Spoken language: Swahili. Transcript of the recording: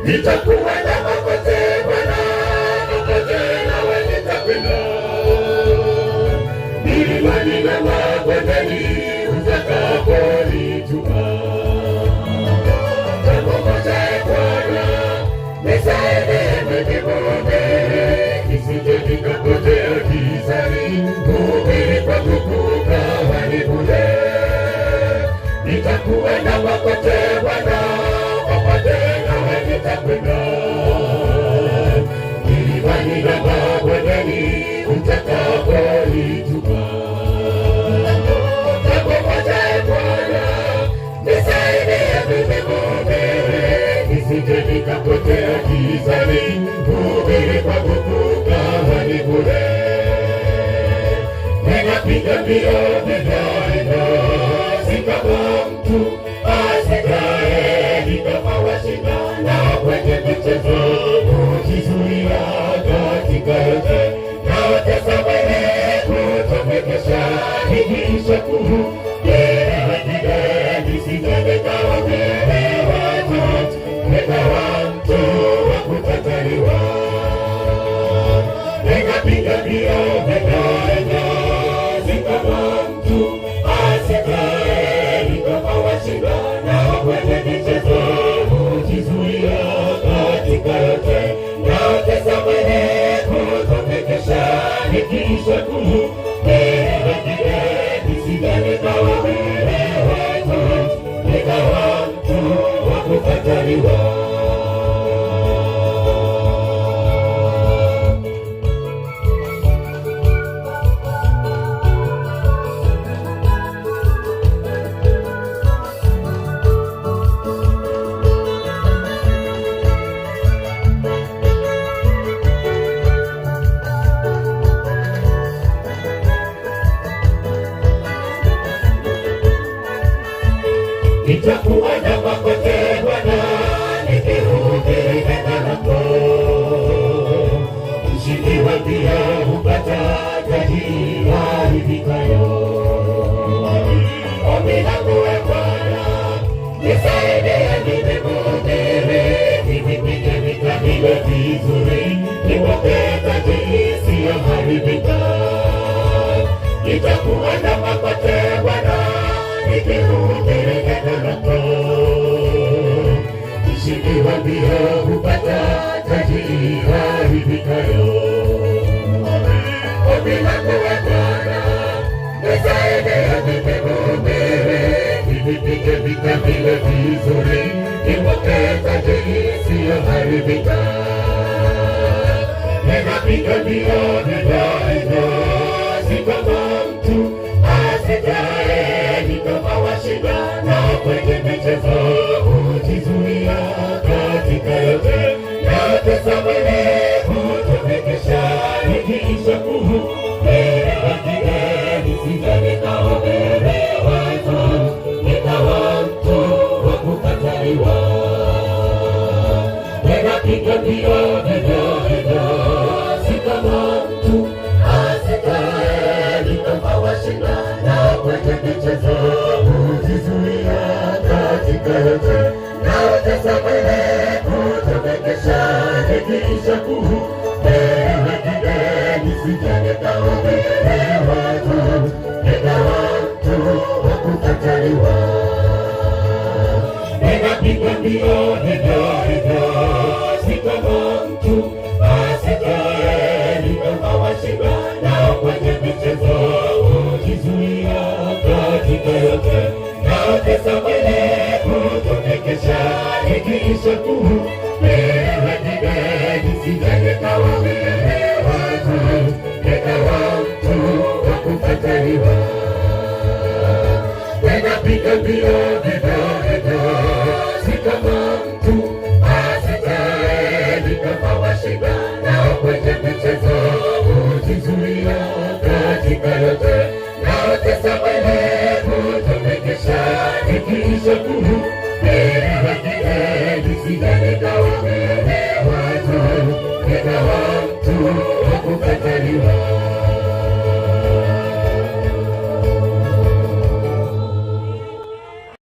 nitakuwa na makote Bwana, makote nawe nitakwenda, milimani na mabondeni utakaponituma. Nakugoja Bwana, nisaidie mimi mwombele, nisije nikapotea gizani, kuhubiri kwangu kukawa ni bure. Nitakuwa na makote Bwana, makote nawe nitakwenda, milimani na mabondeni utakaponituma. Nakugoja Bwana, nisaidie mimi mwombele, nisije nikapotea gizani, kuhubiri kwangu kukawa ni bure. Ninapiga mbio ninaenda, si kama mtu asikae, ni kama washindana kwenye michezo, kujizuia katika yote, na watasamehe kutomekesha, nikisha kuhubiri nisije nikawa mbele watu, nikawa mtu wa kukataliwa. Ninapiga mbio ninaenda, si kama mtu asikae, ni kama washindana kwenye michezo, kujizuia katika yote, na watasamehe kutomekesha, nikisha kuhubiri nisije nikawa mbele watu, nikawa mtu wa kukataliwa. Nitakuwa na makote Bwana, nikihubiri neno lako, mshindi wa mbio hupata taji iharibikayo. Ombi langu Bwana, nisaidie mimi mhubiri, nivipige vita vile vizuri, nipokee taji isiyoharibika. Nitakuwa na makote Bwana, nikihubiri neno lako, mshindi wa mbio hupata taji iharibikayo. Ombi langu Bwana, nisaidie mimi mhubiri, nivipige vita vile vizuri, nipokee taji isiyoharibika. Ninapiga mbio ninaenda, si kama mtu asikae, ni kama washindana kwenye michezo, kujizuia katika yote, na watasamehe kutomekesha, nikisha kuhubiri nisije nikawa mbele watu, nikawa mtu wa kukataliwa. Ninapiga mbio ninaenda, si kama mtu asikae, ni kama washindana kwenye michezo, kujizuia katika yote, na watasamehe kutomekesha, nikisha kuhubiri nisije nikawa mbele watu, nikawa mtu wa kukataliwa. Ninapiga mbio ninaenda, si kama mtu asikae, ni kama washindana kwenye michezo, kujizuia katika yote, na watasamehe kutomekesha, nikisha kuhubiri nisije nikawa mbele watu, nikawa mtu wa kukataliwa. Ninapiga mbio ninaenda, si kama mtu asikae, ni kama washindana kwenye michezo, kujizuia katika yote, na watasamehe kutomekesha, nikisha kuhubiri nisije nikawa